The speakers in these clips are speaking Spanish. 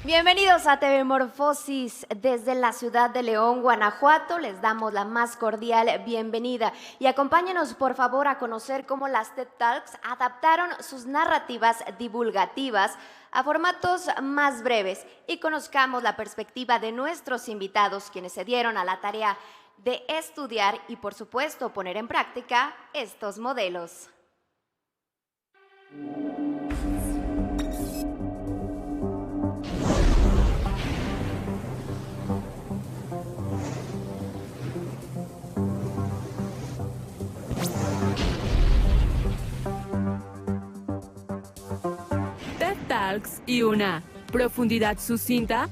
Bienvenidos a TV Morfosis desde la ciudad de León, Guanajuato. Les damos la más cordial bienvenida y acompáñenos por favor a conocer cómo las TED Talks adaptaron sus narrativas divulgativas a formatos más breves y conozcamos la perspectiva de nuestros invitados, quienes se dieron a la tarea de estudiar y por supuesto poner en práctica estos modelos. TED Talks y una profundidad sucinta,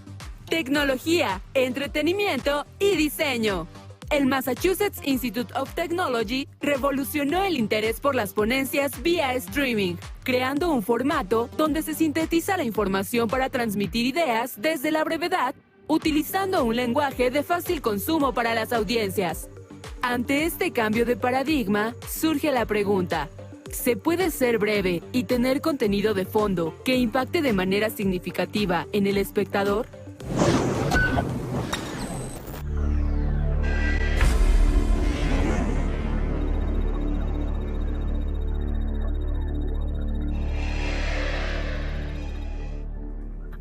tecnología, entretenimiento y diseño. El Massachusetts Institute of Technology revolucionó el interés por las ponencias vía streaming, creando un formato donde se sintetiza la información para transmitir ideas desde la brevedad, utilizando un lenguaje de fácil consumo para las audiencias. Ante este cambio de paradigma, surge la pregunta: ¿se puede ser breve y tener contenido de fondo que impacte de manera significativa en el espectador?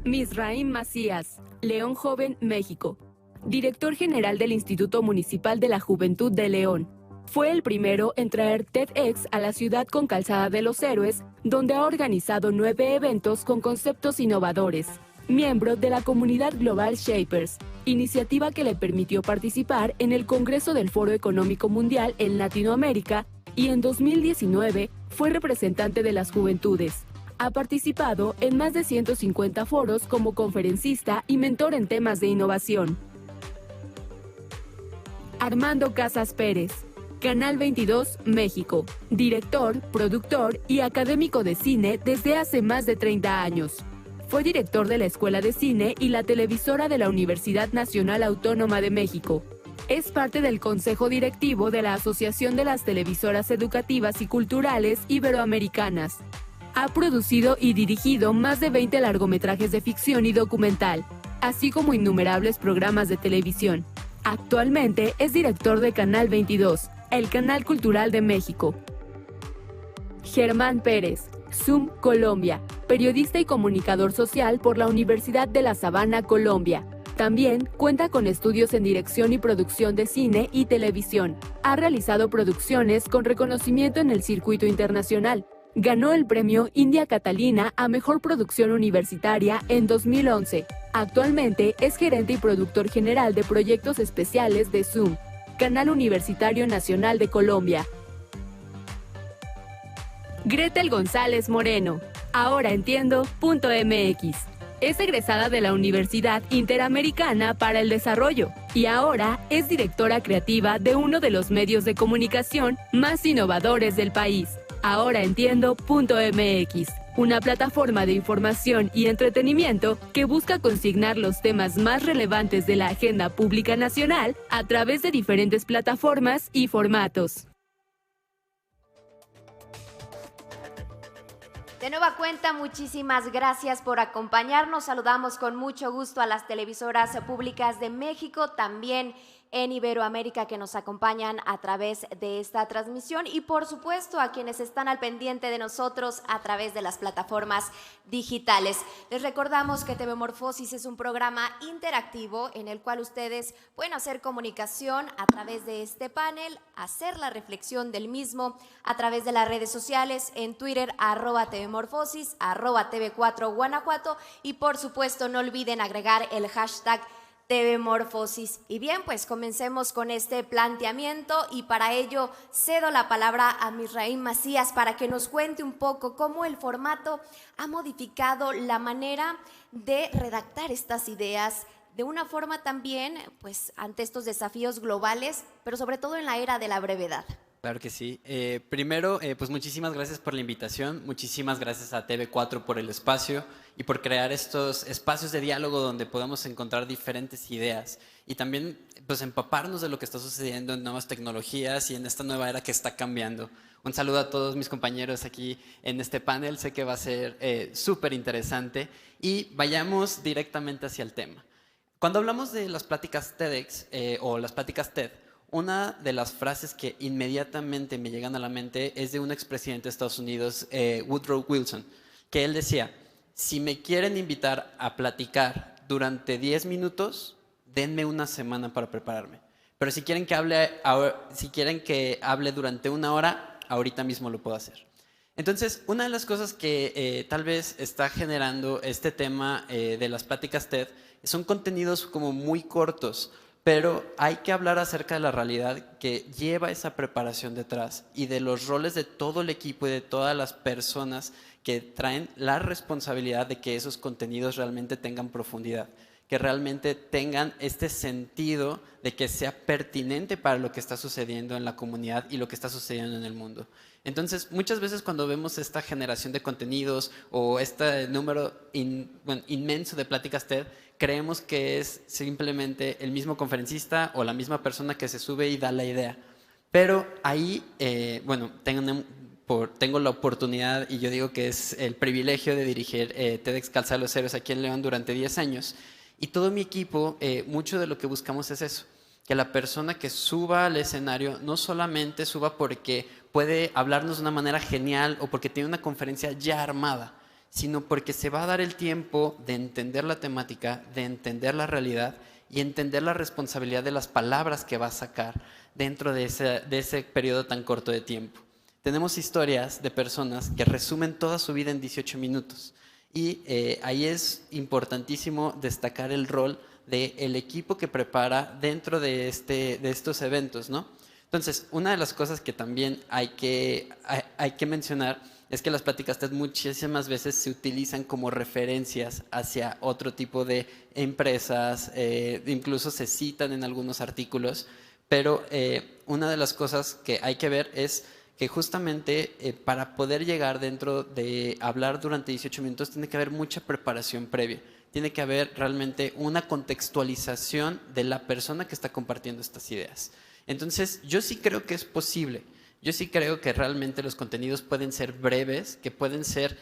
Misraim Macías, León Joven, México. Director general del Instituto Municipal de la Juventud de León. Fue el primero en traer TEDx a la ciudad con Calzada de los Héroes, donde ha organizado 9 eventos con conceptos innovadores. Miembro de la comunidad Global Shapers, iniciativa que le permitió participar en el Congreso del Foro Económico Mundial en Latinoamérica y en 2019 fue representante de las juventudes. Ha participado en más de 150 foros como conferencista y mentor en temas de innovación. Armando Casas Pérez, Canal 22, México. Director, productor y académico de cine desde hace más de 30 años. Fue director de la Escuela de Cine y la televisora de la Universidad Nacional Autónoma de México. Es parte del Consejo Directivo de la Asociación de las Televisoras Educativas y Culturales Iberoamericanas. Ha producido y dirigido más de 20 largometrajes de ficción y documental, así como innumerables programas de televisión. Actualmente es director de Canal 22, el canal cultural de México. Germán Pérez, Zoom Colombia, periodista y comunicador social por la Universidad de La Sabana, Colombia. También cuenta con estudios en dirección y producción de cine y televisión. Ha realizado producciones con reconocimiento en el circuito internacional. Ganó el premio India Catalina a Mejor Producción Universitaria en 2011. Actualmente es gerente y productor general de proyectos especiales de Zoom, Canal Universitario Nacional de Colombia. Gretel González Moreno, ahora entiendo.mx. Es egresada de la Universidad Interamericana para el Desarrollo y ahora es directora creativa de uno de los medios de comunicación más innovadores del país. Ahora entiendo.mx, una plataforma de información y entretenimiento que busca consignar los temas más relevantes de la agenda pública nacional a través de diferentes plataformas y formatos. De nueva cuenta, muchísimas gracias por acompañarnos. Saludamos con mucho gusto a las televisoras públicas de México, también en Iberoamérica, que nos acompañan a través de esta transmisión, y por supuesto a quienes están al pendiente de nosotros a través de las plataformas digitales. Les recordamos que TV Morfosis es un programa interactivo en el cual ustedes pueden hacer comunicación a través de este panel, hacer la reflexión del mismo a través de las redes sociales, en Twitter @TVMorfosis, @TV4 Guanajuato, y por supuesto no olviden agregar el hashtag TV Morfosis. Y bien, pues comencemos con este planteamiento y para ello cedo la palabra a Misraim Macías para que nos cuente un poco cómo el formato ha modificado la manera de redactar estas ideas de una forma también, pues, ante estos desafíos globales, pero sobre todo en la era de la brevedad. Claro que sí. Primero, pues muchísimas gracias por la invitación, muchísimas gracias a TV4 por el espacio y por crear estos espacios de diálogo donde podamos encontrar diferentes ideas y también pues empaparnos de lo que está sucediendo en nuevas tecnologías y en esta nueva era que está cambiando. Un saludo a todos mis compañeros aquí en este panel, sé que va a ser súper interesante y vayamos directamente hacia el tema. Cuando hablamos de las pláticas TEDx o las pláticas TED, una de las frases que inmediatamente me llegan a la mente es de un expresidente de Estados Unidos, Woodrow Wilson, que él decía, si me quieren invitar a platicar durante 10 minutos, denme una semana para prepararme. Pero si quieren que hable durante una hora, ahorita mismo lo puedo hacer. Entonces, una de las cosas que tal vez está generando este tema de las pláticas TED son contenidos como muy cortos, pero hay que hablar acerca de la realidad que lleva esa preparación detrás y de los roles de todo el equipo y de todas las personas que traen la responsabilidad de que esos contenidos realmente tengan profundidad, que realmente tengan este sentido de que sea pertinente para lo que está sucediendo en la comunidad y lo que está sucediendo en el mundo. Entonces, muchas veces cuando vemos esta generación de contenidos o este número inmenso de pláticas TED, creemos que es simplemente el mismo conferencista o la misma persona que se sube y da la idea. Pero ahí, tengo la oportunidad y yo digo que es el privilegio de dirigir TEDx Calzada de los Héroes aquí en León durante 10 años. Y todo mi equipo, mucho de lo que buscamos es eso, que la persona que suba al escenario no solamente suba porque puede hablarnos de una manera genial o porque tiene una conferencia ya armada, sino porque se va a dar el tiempo de entender la temática, de entender la realidad y entender la responsabilidad de las palabras que va a sacar dentro de ese periodo tan corto de tiempo. Tenemos historias de personas que resumen toda su vida en 18 minutos y ahí es importantísimo destacar el rol del equipo que prepara dentro de estos eventos, ¿no? Entonces, una de las cosas que también hay que mencionar es que las pláticas TED muchísimas veces se utilizan como referencias hacia otro tipo de empresas, incluso se citan en algunos artículos, pero una de las cosas que hay que ver es que justamente para poder llegar dentro de hablar durante 18 minutos tiene que haber mucha preparación previa. Tiene que haber realmente una contextualización de la persona que está compartiendo estas ideas. Entonces, yo sí creo que es posible. Yo sí creo que realmente los contenidos pueden ser breves, que pueden ser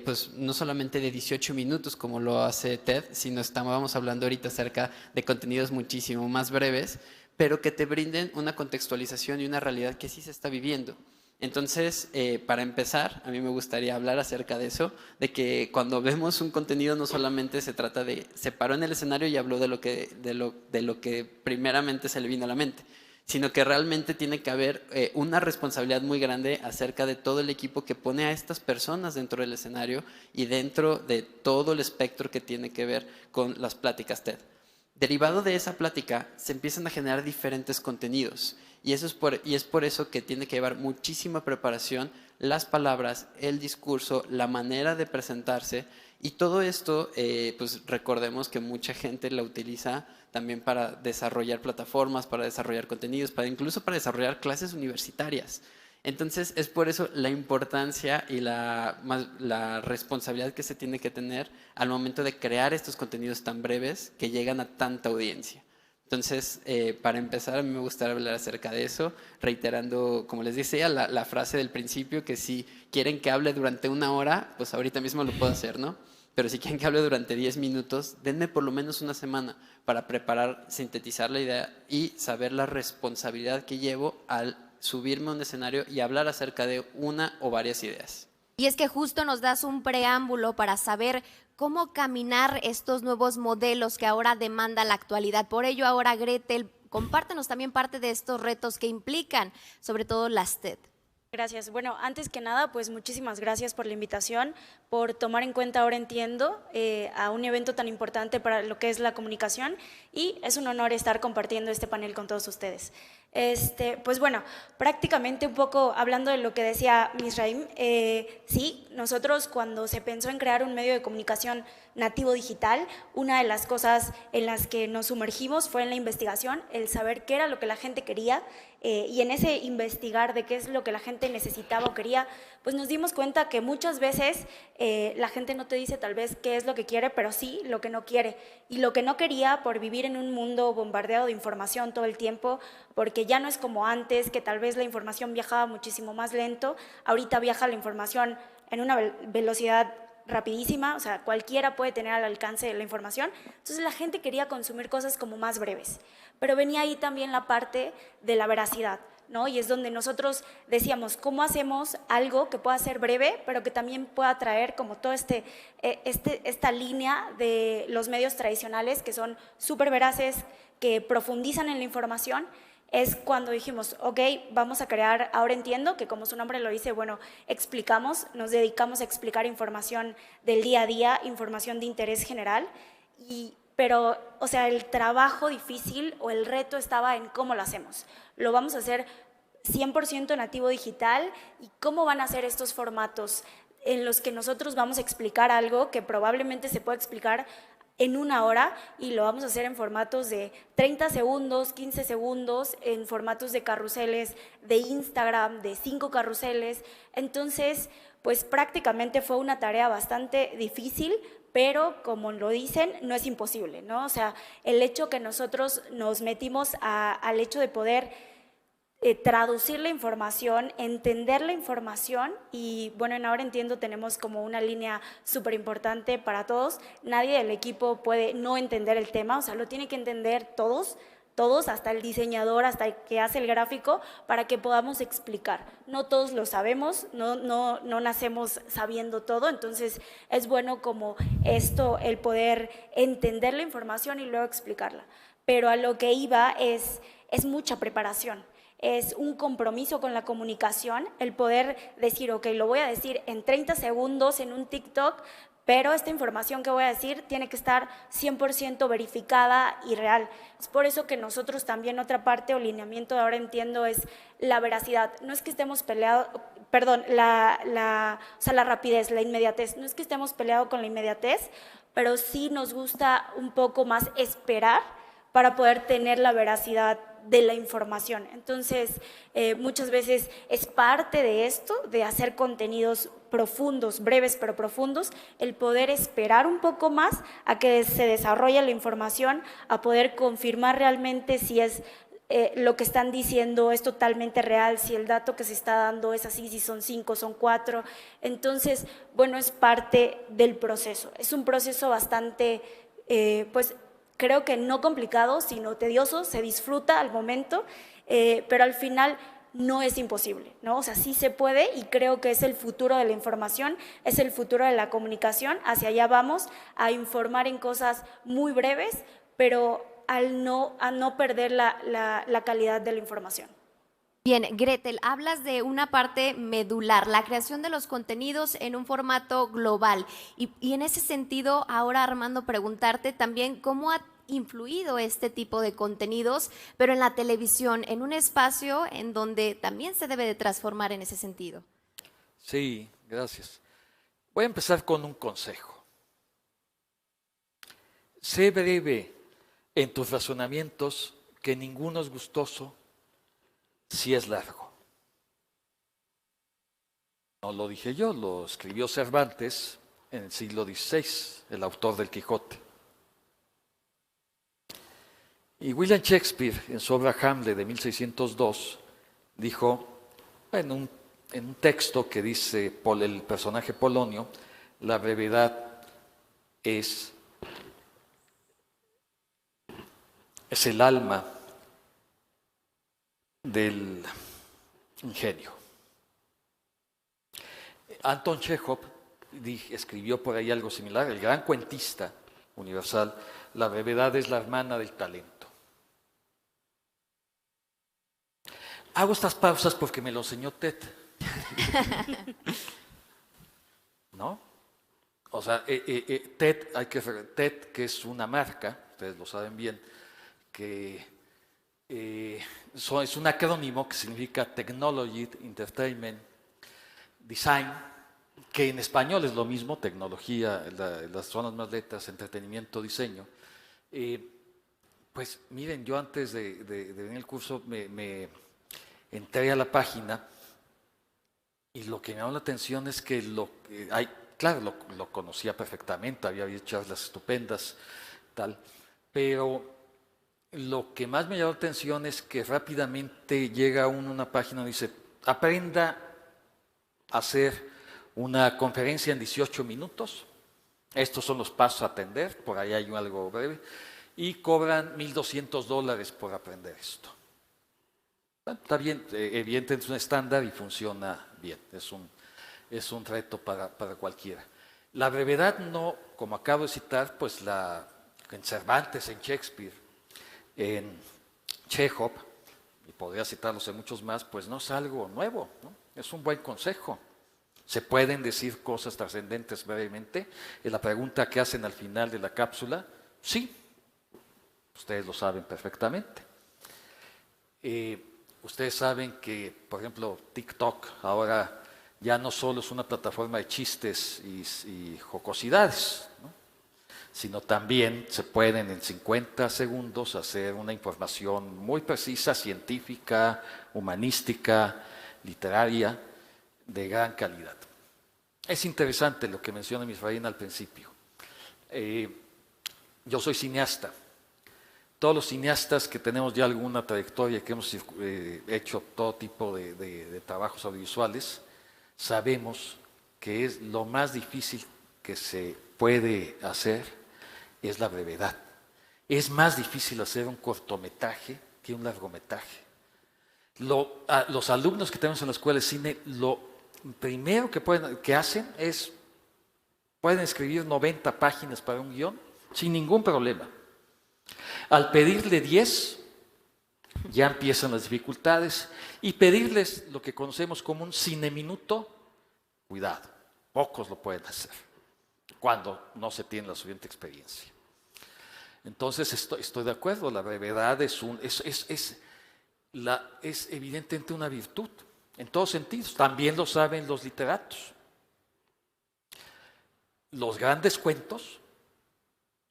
pues no solamente de 18 minutos como lo hace TED, sino estábamos hablando ahorita acerca de contenidos muchísimo más breves, pero que te brinden una contextualización y una realidad que sí se está viviendo. Entonces, para empezar, a mí me gustaría hablar acerca de eso, de que cuando vemos un contenido no solamente se trata de se paró en el escenario y habló de lo que primeramente se le vino a la mente, sino que realmente tiene que haber una responsabilidad muy grande acerca de todo el equipo que pone a estas personas dentro del escenario y dentro de todo el espectro que tiene que ver con las pláticas TED. Derivado de esa plática se empiezan a generar diferentes contenidos y es por eso que tiene que llevar muchísima preparación las palabras, el discurso, la manera de presentarse y todo esto, pues recordemos que mucha gente la utiliza también para desarrollar plataformas, para desarrollar contenidos, incluso para desarrollar clases universitarias. Entonces, es por eso la importancia y la responsabilidad que se tiene que tener al momento de crear estos contenidos tan breves que llegan a tanta audiencia. Entonces, para empezar, a mí me gustaría hablar acerca de eso, reiterando, como les decía, la frase del principio, que si quieren que hable durante una hora, pues ahorita mismo lo puedo hacer, ¿no? Pero si quieren que hable durante 10 minutos, denme por lo menos una semana para preparar, sintetizar la idea y saber la responsabilidad que llevo al subirme a un escenario y hablar acerca de una o varias ideas. Y es que justo nos das un preámbulo para saber cómo caminar estos nuevos modelos que ahora demanda la actualidad. Por ello, ahora, Gretel, compártenos también parte de estos retos que implican, sobre todo las TED. Gracias. Bueno, antes que nada, pues muchísimas gracias por la invitación, por tomar en cuenta Ahora Entiendo a un evento tan importante para lo que es la comunicación, y es un honor estar compartiendo este panel con todos ustedes. Pues bueno, prácticamente un poco hablando de lo que decía Misraim, sí, nosotros cuando se pensó en crear un medio de comunicación nativo digital, una de las cosas en las que nos sumergimos fue en la investigación, el saber qué era lo que la gente quería, y en ese investigar de qué es lo que la gente necesitaba o quería, pues nos dimos cuenta que muchas veces la gente no te dice tal vez qué es lo que quiere, pero sí lo que no quiere. Y lo que no quería por vivir en un mundo bombardeado de información todo el tiempo, porque ya no es como antes, que tal vez la información viajaba muchísimo más lento, ahorita viaja la información en una velocidad rapidísima, o sea, cualquiera puede tener al alcance la información. Entonces la gente quería consumir cosas como más breves, pero venía ahí también la parte de la veracidad, ¿no? Y es donde nosotros decíamos, ¿cómo hacemos algo que pueda ser breve, pero que también pueda traer como todo esta línea de los medios tradicionales que son súper veraces, que profundizan en la información? Es cuando dijimos, ok, vamos a crear Ahora Entiendo, que como su nombre lo dice, bueno, explicamos, nos dedicamos a explicar información del día a día, información de interés general, pero, o sea, el trabajo difícil o el reto estaba en cómo lo hacemos. Lo vamos a hacer 100% nativo digital, y cómo van a ser estos formatos en los que nosotros vamos a explicar algo que probablemente se pueda explicar en 1 hora, y lo vamos a hacer en formatos de 30 segundos, 15 segundos, en formatos de carruseles de Instagram, de 5 carruseles. Entonces, pues prácticamente fue una tarea bastante difícil, pero como lo dicen, no es imposible, ¿no? O sea, el hecho que nosotros nos metimos al hecho de poder traducir la información, entender la información, y bueno, en Ahora Entiendo tenemos como una línea súper importante para todos. Nadie del equipo puede no entender el tema, o sea, lo tiene que entender todos, hasta el diseñador, hasta el que hace el gráfico, para que podamos explicar. No todos lo sabemos, no nacemos sabiendo todo, entonces es bueno como esto, el poder entender la información y luego explicarla. Pero a lo que iba es mucha preparación. Es un compromiso con la comunicación, el poder decir, ok, lo voy a decir en 30 segundos en un TikTok, pero esta información que voy a decir tiene que estar 100% verificada y real. Es por eso que nosotros también, otra parte o lineamiento de Ahora Entiendo, es la veracidad. No es que estemos peleados, perdón, la rapidez, la inmediatez. No es que estemos peleados con la inmediatez, pero sí nos gusta un poco más esperar para poder tener la veracidad de la información. Entonces, muchas veces es parte de esto, de hacer contenidos profundos, breves pero profundos, el poder esperar un poco más a que se desarrolle la información, a poder confirmar realmente si es lo que están diciendo es totalmente real, si el dato que se está dando es así, si son 5, son 4. Entonces, bueno, es parte del proceso. Es un proceso bastante, pues, creo que no complicado, sino tedioso, se disfruta al momento, pero al final no es imposible, ¿no? O sea, sí se puede, y creo que es el futuro de la información, es el futuro de la comunicación. Hacia allá vamos, a informar en cosas muy breves, pero a no perder la calidad de la información. Bien, Gretel, hablas de una parte medular, la creación de los contenidos en un formato global. Y en ese sentido, ahora, Armando, preguntarte también cómo ha influido este tipo de contenidos, pero en la televisión, en un espacio en donde también se debe de transformar en ese sentido. Sí, gracias. Voy a empezar con un consejo. Sé breve en tus razonamientos, que ninguno es gustoso si es largo. No lo dije yo, lo escribió Cervantes en el siglo XVI, el autor del Quijote. Y William Shakespeare, en su obra Hamlet de 1602, dijo, en un texto que dice el personaje Polonio, la brevedad es el alma del ingenio. Anton Chekhov escribió por ahí algo similar, el gran cuentista universal, la brevedad es la hermana del talento. Hago estas pausas porque me lo enseñó Ted. ¿No? O sea, TED, TED, que es una marca, ustedes lo saben bien, que es un acrónimo que significa Technology, Entertainment, Design, que en español es lo mismo, tecnología, son las más letras, entretenimiento, diseño. Pues miren, yo antes de venir al curso me entré a la página y lo que me llamó la atención es que claro, lo conocía perfectamente, había habido charlas estupendas, tal, pero lo que más me llamó la atención es que rápidamente llega uno a una página y dice, aprenda a hacer una conferencia en 18 minutos, estos son los pasos a atender, por ahí hay algo breve, y cobran $1,200 por aprender esto. Bueno, está bien, evidentemente es un estándar y funciona bien, es un reto para cualquiera. La brevedad no, como acabo de citar, pues en Cervantes, en Shakespeare, en Chekhov, y podría citarlos en muchos más, pues no es algo nuevo, ¿no? Es un buen consejo. ¿Se pueden decir cosas trascendentes brevemente? En la pregunta que hacen al final de la cápsula, sí, ustedes lo saben perfectamente. Ustedes saben que, por ejemplo, TikTok ahora ya no solo es una plataforma de chistes y jocosidades, ¿no? Sino también se pueden en 50 segundos hacer una información muy precisa, científica, humanística, literaria, de gran calidad. Es interesante lo que menciona Misraín al principio. Yo soy cineasta. Todos los cineastas que tenemos ya alguna trayectoria, que hemos hecho todo tipo de trabajos audiovisuales, sabemos que es lo más difícil que se puede hacer es la brevedad. Es más difícil hacer un cortometraje que un largometraje. Los alumnos que tenemos en la escuela de cine, lo primero que hacen es, pueden escribir 90 páginas para un guión sin ningún problema. Al pedirle 10, ya empiezan las dificultades, y pedirles lo que conocemos como un cineminuto, cuidado, pocos lo pueden hacer cuando no se tiene la suficiente experiencia. Entonces estoy de acuerdo, la brevedad es evidentemente una virtud, en todos sentidos, también lo saben los literatos. Los grandes cuentos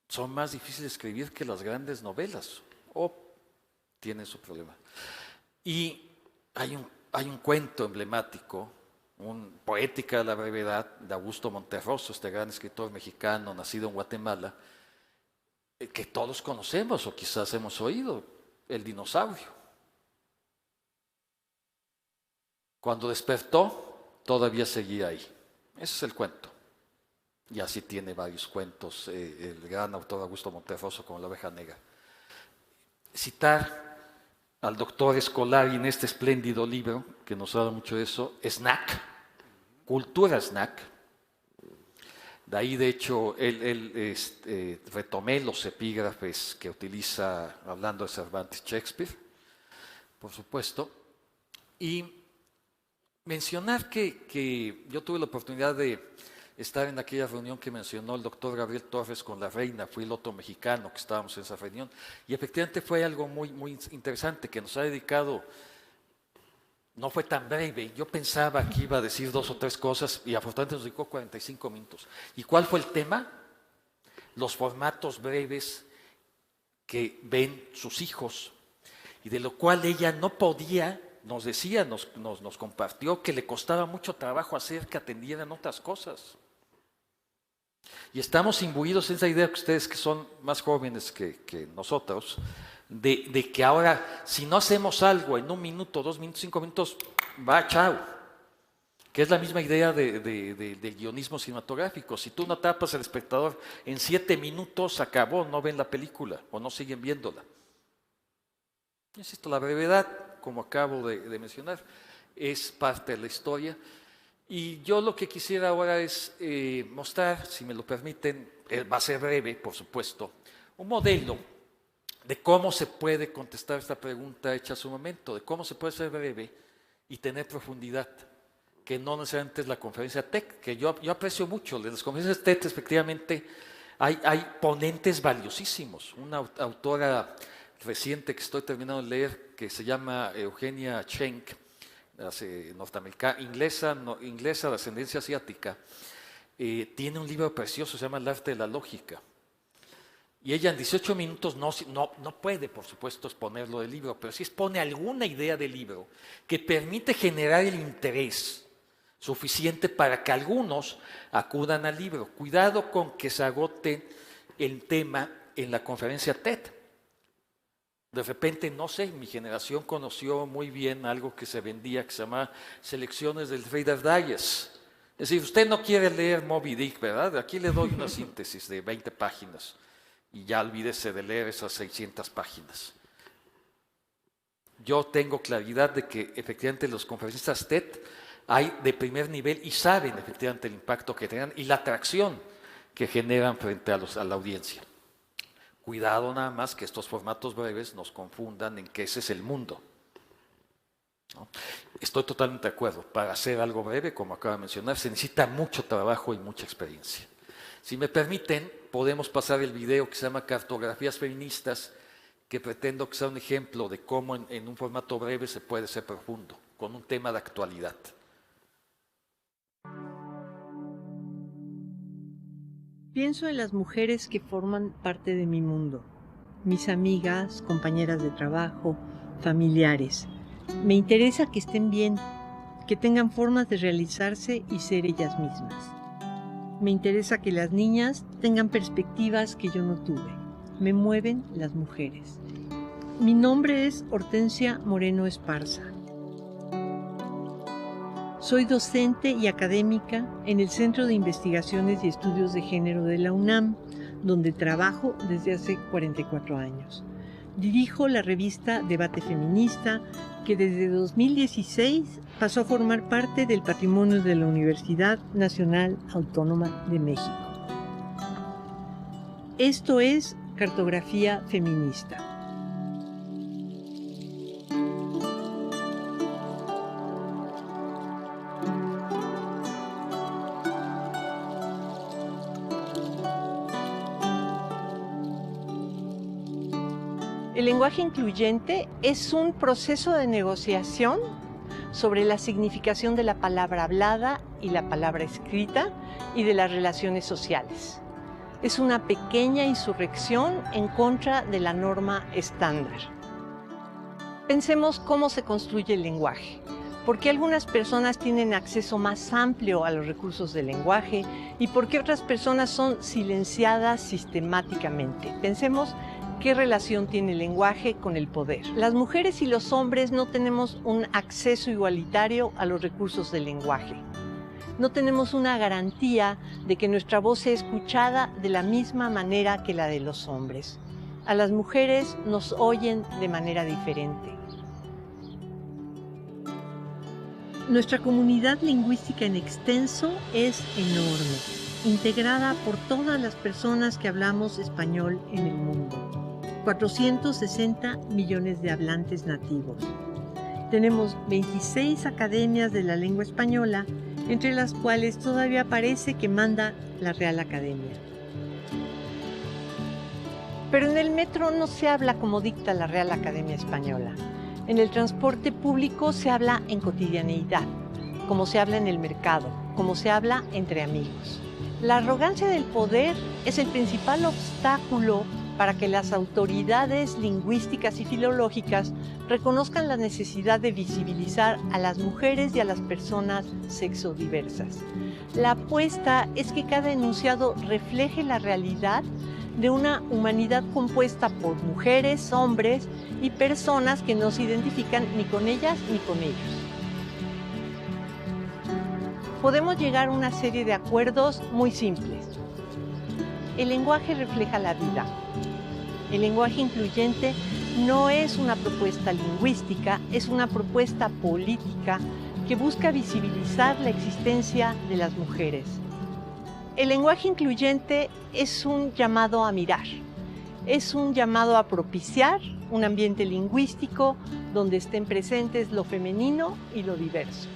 son más difíciles de escribir que las grandes novelas, o tienen su problema. Y hay un cuento emblemático, Poética de la brevedad, de Augusto Monterroso, este gran escritor mexicano nacido en Guatemala, que todos conocemos o quizás hemos oído, el dinosaurio. Cuando despertó, todavía seguía ahí. Ese es el cuento. Y así tiene varios cuentos el gran autor Augusto Monterroso, como La oveja negra. Citar al doctor Scolari en este espléndido libro, que nos habla mucho de eso, Snack, Cultura Snack. De ahí, de hecho, retomé los epígrafes que utiliza, hablando de Cervantes, Shakespeare, por supuesto, y mencionar que yo tuve la oportunidad de estar en aquella reunión que mencionó el doctor Gabriel Torres con la reina, fui el otro mexicano que estábamos en esa reunión, y efectivamente fue algo muy, muy interesante que nos ha dedicado. No fue tan breve, yo pensaba que iba a decir 2 o 3 cosas y afortunadamente nos dedicó 45 minutos. ¿Y cuál fue el tema? Los formatos breves que ven sus hijos y de lo cual ella no podía, nos decía, nos compartió que le costaba mucho trabajo hacer que atendieran otras cosas. Y estamos imbuidos en esa idea que ustedes, que son más jóvenes que nosotros, de que ahora, si no hacemos algo en 1 minuto, 2 minutos, 5 minutos, va, chao. Que es la misma idea del guionismo cinematográfico. Si tú no atrapas al espectador en 7 minutos, acabó, no ven la película o no siguen viéndola. Insisto, la brevedad, como acabo de mencionar, es parte de la historia. Y yo lo que quisiera ahora es mostrar, si me lo permiten, va a ser breve, por supuesto, un modelo de cómo se puede contestar esta pregunta hecha hace un momento, de cómo se puede ser breve y tener profundidad que no necesariamente es la conferencia TED, que yo aprecio mucho. De las conferencias TED, efectivamente, hay ponentes valiosísimos. Una autora reciente que estoy terminando de leer, que se llama Eugenia Schenk, norteamericana, inglesa de ascendencia asiática, tiene un libro precioso, se llama El arte de la lógica. Y ella en 18 minutos no puede, por supuesto, exponerlo del libro, pero sí expone alguna idea del libro que permite generar el interés suficiente para que algunos acudan al libro. Cuidado con que se agote el tema en la conferencia TED. De repente, no sé, mi generación conoció muy bien algo que se vendía, que se llama Selecciones del Reader's Digest. Es decir, usted no quiere leer Moby Dick, ¿verdad? Aquí le doy una síntesis de 20 páginas y ya olvídese de leer esas 600 páginas. Yo tengo claridad de que efectivamente los conferencistas TED hay de primer nivel y saben efectivamente el impacto que tengan y la atracción que generan frente a la audiencia. Cuidado nada más que estos formatos breves nos confundan en que ese es el mundo, ¿no? Estoy totalmente de acuerdo. Para hacer algo breve, como acaba de mencionar, se necesita mucho trabajo y mucha experiencia. Si me permiten, podemos pasar el video que se llama Cartografías Feministas, que pretendo que sea un ejemplo de cómo en un formato breve se puede ser profundo, con un tema de actualidad. Pienso en las mujeres que forman parte de mi mundo, mis amigas, compañeras de trabajo, familiares. Me interesa que estén bien, que tengan formas de realizarse y ser ellas mismas. Me interesa que las niñas tengan perspectivas que yo no tuve. Me mueven las mujeres. Mi nombre es Hortensia Moreno Esparza. Soy docente y académica en el Centro de Investigaciones y Estudios de Género de la UNAM, donde trabajo desde hace 44 años. Dirijo la revista Debate Feminista, que desde 2016 pasó a formar parte del patrimonio de la Universidad Nacional Autónoma de México. Esto es Cartografía Feminista. El lenguaje incluyente es un proceso de negociación sobre la significación de la palabra hablada y la palabra escrita y de las relaciones sociales. Es una pequeña insurrección en contra de la norma estándar. Pensemos cómo se construye el lenguaje. ¿Por qué algunas personas tienen acceso más amplio a los recursos del lenguaje y por qué otras personas son silenciadas sistemáticamente? Pensemos ¿qué relación tiene el lenguaje con el poder? Las mujeres y los hombres no tenemos un acceso igualitario a los recursos del lenguaje. No tenemos una garantía de que nuestra voz sea escuchada de la misma manera que la de los hombres. A las mujeres nos oyen de manera diferente. Nuestra comunidad lingüística en extenso es enorme, integrada por todas las personas que hablamos español en el mundo. 460 millones de hablantes nativos. Tenemos 26 academias de la lengua española, entre las cuales todavía parece que manda la Real Academia. Pero en el metro no se habla como dicta la Real Academia Española. En el transporte público se habla en cotidianeidad, como se habla en el mercado, como se habla entre amigos. La arrogancia del poder es el principal obstáculo para que las autoridades lingüísticas y filológicas reconozcan la necesidad de visibilizar a las mujeres y a las personas sexodiversas. La apuesta es que cada enunciado refleje la realidad de una humanidad compuesta por mujeres, hombres y personas que no se identifican ni con ellas ni con ellos. Podemos llegar a una serie de acuerdos muy simples. El lenguaje refleja la vida. El lenguaje incluyente no es una propuesta lingüística, es una propuesta política que busca visibilizar la existencia de las mujeres. El lenguaje incluyente es un llamado a mirar, es un llamado a propiciar un ambiente lingüístico donde estén presentes lo femenino y lo diverso.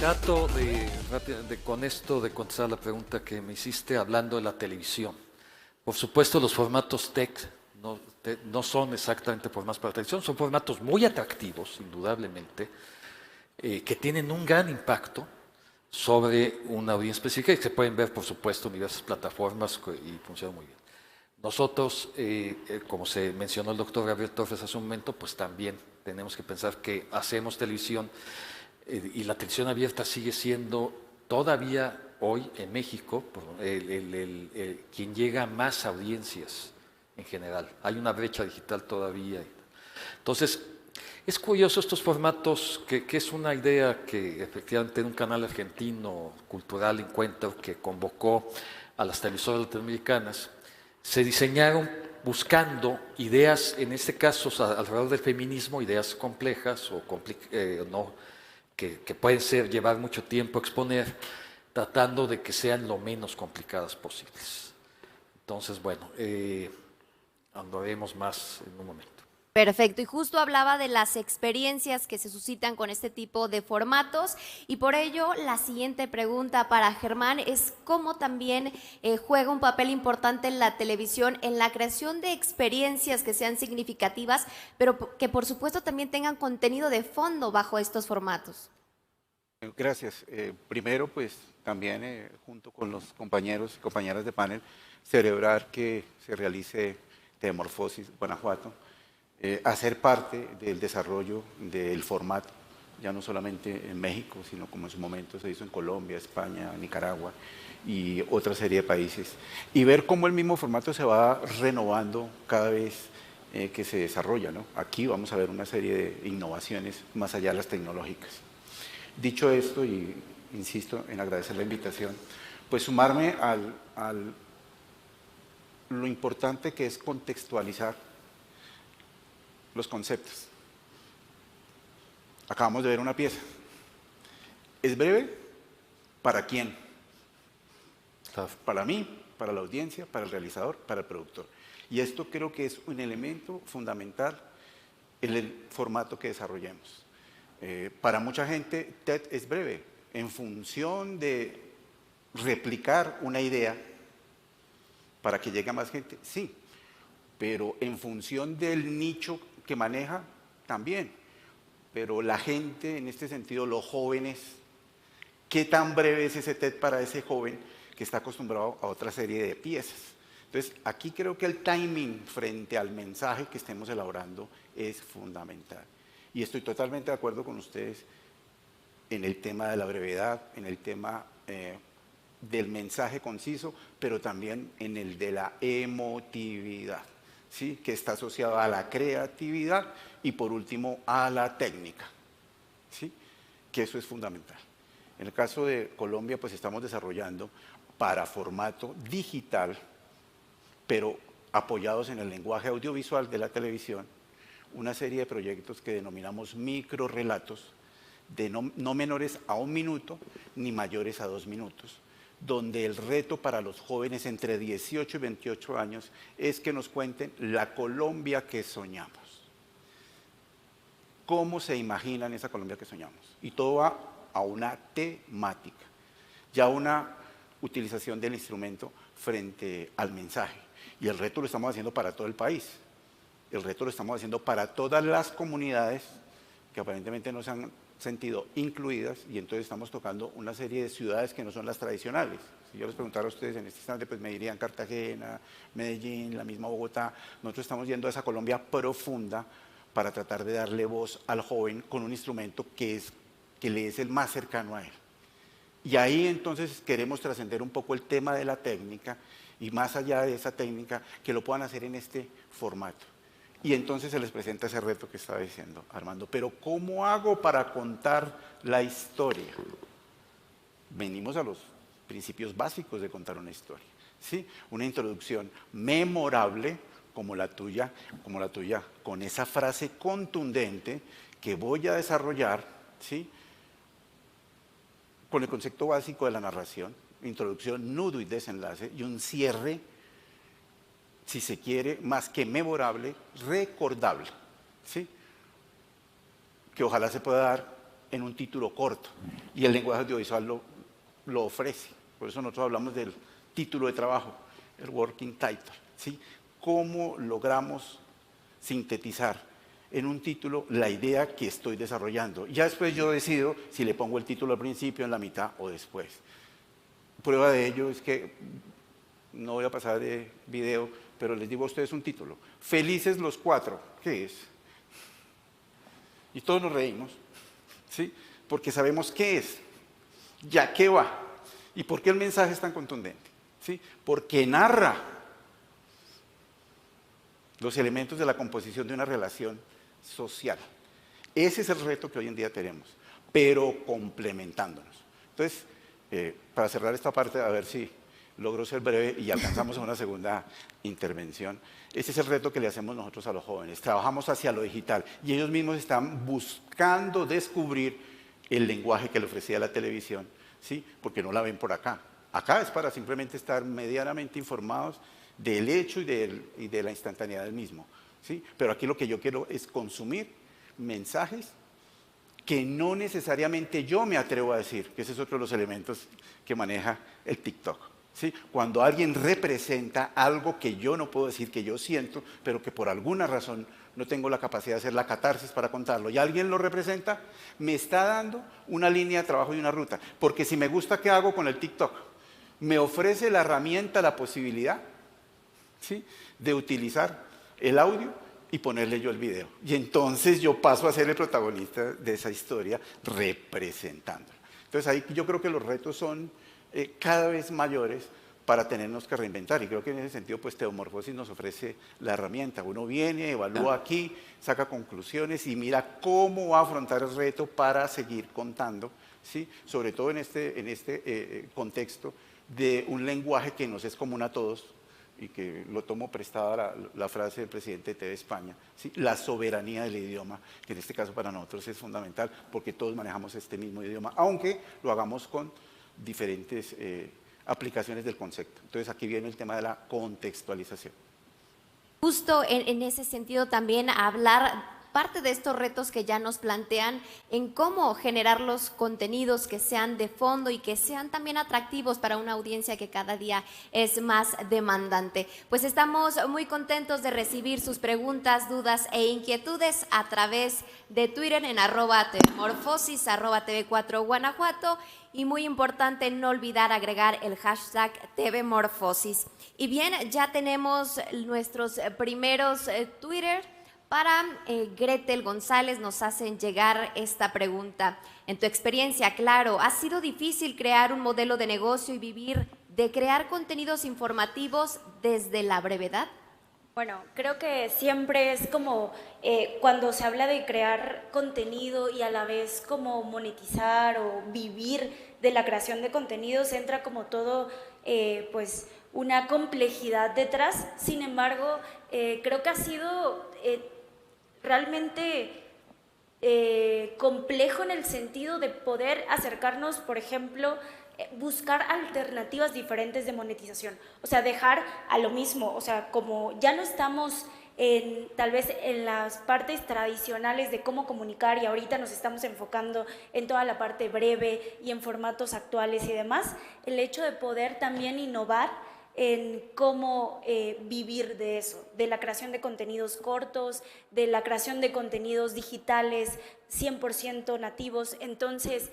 Trato con esto de contestar la pregunta que me hiciste hablando de la televisión. Por supuesto, los formatos TEC no son exactamente formatos para televisión, son formatos muy atractivos, indudablemente, que tienen un gran impacto sobre una audiencia específica y que se pueden ver, por supuesto, en diversas plataformas y funcionan muy bien. Nosotros, como se mencionó el doctor Gabriel Torres hace un momento, pues también tenemos que pensar que hacemos televisión y la televisión abierta sigue siendo todavía hoy en México quien llega a más audiencias en general. Hay una brecha digital todavía. Entonces, es curioso estos formatos, que es una idea que efectivamente un canal argentino cultural Encuentro que convocó a las televisoras latinoamericanas, se diseñaron buscando ideas, en este caso alrededor del feminismo, ideas complejas o que pueden llevar mucho tiempo a exponer, tratando de que sean lo menos complicadas posibles. Entonces, bueno, andaremos más en un momento. Perfecto, y justo hablaba de las experiencias que se suscitan con este tipo de formatos y por ello la siguiente pregunta para Germán es cómo también juega un papel importante en la televisión en la creación de experiencias que sean significativas, pero que por supuesto también tengan contenido de fondo bajo estos formatos. Gracias. Primero, pues también junto con los compañeros y compañeras de panel, celebrar que se realice Metamorfosis Guanajuato, hacer parte del desarrollo del formato, ya no solamente en México, sino como en su momento se hizo en Colombia, España, Nicaragua y otra serie de países, y ver cómo el mismo formato se va renovando cada vez que se desarrolla, ¿no? Aquí vamos a ver una serie de innovaciones más allá de las tecnológicas. Dicho esto, y insisto en agradecer la invitación, pues sumarme lo importante que es contextualizar los conceptos. Acabamos de ver una pieza. ¿Es breve? ¿Para quién? Para mí, para la audiencia, para el realizador, para el productor. Y esto creo que es un elemento fundamental en el formato que desarrollemos. Para mucha gente, TED es breve, en función de replicar una idea para que llegue a más gente, sí, pero en función del nicho que maneja, también. Pero la gente, en este sentido, los jóvenes, ¿qué tan breve es ese TED para ese joven que está acostumbrado a otra serie de piezas? Entonces, aquí creo que el timing frente al mensaje que estemos elaborando es fundamental. Y estoy totalmente de acuerdo con ustedes en el tema de la brevedad, en el tema del mensaje conciso, pero también en el de la emotividad, ¿sí? Que está asociado a la creatividad y por último a la técnica, ¿sí? Que eso es fundamental. En el caso de Colombia, pues estamos desarrollando para formato digital, pero apoyados en el lenguaje audiovisual de la televisión, una serie de proyectos que denominamos microrelatos, de no menores a 1 minuto ni mayores a 2 minutos, donde el reto para los jóvenes entre 18 y 28 años es que nos cuenten la Colombia que soñamos. ¿Cómo se imaginan esa Colombia que soñamos? Y todo va a una temática, ya una utilización del instrumento frente al mensaje. Y el reto lo estamos haciendo para todo el país. El reto lo estamos haciendo para todas las comunidades que aparentemente no se han sentido incluidas, y entonces estamos tocando una serie de ciudades que no son las tradicionales. Si yo les preguntara a ustedes en este instante, pues me dirían Cartagena, Medellín, la misma Bogotá. Nosotros estamos yendo a esa Colombia profunda para tratar de darle voz al joven con un instrumento que le es el más cercano a él. Y ahí entonces queremos trascender un poco el tema de la técnica, y más allá de esa técnica, que lo puedan hacer en este formato. Y entonces se les presenta ese reto que estaba diciendo Armando. Pero ¿cómo hago para contar la historia? Venimos a los principios básicos de contar una historia, ¿sí? Una introducción memorable como la tuya, con esa frase contundente que voy a desarrollar, ¿sí? Con el concepto básico de la narración, introducción, nudo y desenlace, y un cierre, si se quiere, más que memorable, recordable, ¿sí? Que ojalá se pueda dar en un título corto y el lenguaje audiovisual lo ofrece. Por eso nosotros hablamos del título de trabajo, el working title, ¿sí? ¿Cómo logramos sintetizar en un título la idea que estoy desarrollando? Ya después yo decido si le pongo el título al principio, en la mitad o después. Prueba de ello es que, no voy a pasar de video, pero les digo a ustedes un título. Felices los cuatro. ¿Qué es? Y todos nos reímos, ¿sí? Porque sabemos qué es, ya qué va, y por qué el mensaje es tan contundente, ¿sí? Porque narra los elementos de la composición de una relación social. Ese es el reto que hoy en día tenemos, pero complementándonos. Entonces, para cerrar esta parte, a ver si logro ser breve y alcanzamos a una segunda intervención. Ese es el reto que le hacemos nosotros a los jóvenes. Trabajamos hacia lo digital y ellos mismos están buscando descubrir el lenguaje que le ofrecía la televisión, ¿sí? Porque no la ven por acá. Acá es para simplemente estar medianamente informados del hecho y de la instantaneidad del mismo, ¿sí? Pero aquí lo que yo quiero es consumir mensajes que no necesariamente yo me atrevo a decir, que ese es otro de los elementos que maneja el TikTok, ¿sí? Cuando alguien representa algo que yo no puedo decir, que yo siento, pero que por alguna razón no tengo la capacidad de hacer la catarsis para contarlo, y alguien lo representa, me está dando una línea de trabajo y una ruta. Porque si me gusta, ¿qué hago con el TikTok? Me ofrece la herramienta, la posibilidad, ¿sí?, de utilizar el audio y ponerle yo el video. Y entonces yo paso a ser el protagonista de esa historia representándola. Entonces ahí yo creo que los retos son cada vez mayores para tenernos que reinventar. Y creo que en ese sentido, pues Teomorfosis nos ofrece la herramienta. Uno viene, evalúa aquí, saca conclusiones y mira cómo va a afrontar el reto para seguir contando, ¿sí? Sobre todo en este contexto de un lenguaje que nos es común a todos, y que lo tomo prestada la frase del presidente de TV España, ¿sí? La soberanía del idioma, que en este caso para nosotros es fundamental porque todos manejamos este mismo idioma, aunque lo hagamos con diferentes aplicaciones del concepto. Entonces aquí viene el tema de la contextualización. Justo en ese sentido también hablar parte de estos retos que ya nos plantean en cómo generar los contenidos que sean de fondo y que sean también atractivos para una audiencia que cada día es más demandante. Pues estamos muy contentos de recibir sus preguntas, dudas e inquietudes a través de Twitter en @tvmorfosis, @TV4 Guanajuato, y muy importante no olvidar agregar el hashtag TVMorfosis. Y bien, ya tenemos nuestros primeros Twitter. Para Gretel González nos hacen llegar esta pregunta. En tu experiencia, claro, ¿ha sido difícil crear un modelo de negocio y vivir de crear contenidos informativos desde la brevedad? Bueno, creo que siempre es como cuando se habla de crear contenido y a la vez como monetizar o vivir de la creación de contenidos, entra como todo, pues una complejidad detrás. Sin embargo, creo que ha sido realmente complejo en el sentido de poder acercarnos, por ejemplo, buscar alternativas diferentes de monetización, o sea, dejar a lo mismo, o sea, como ya no estamos tal vez en las partes tradicionales de cómo comunicar y ahorita nos estamos enfocando en toda la parte breve y en formatos actuales y demás, el hecho de poder también innovar en cómo vivir de eso, de la creación de contenidos cortos, de la creación de contenidos digitales 100% nativos. Entonces,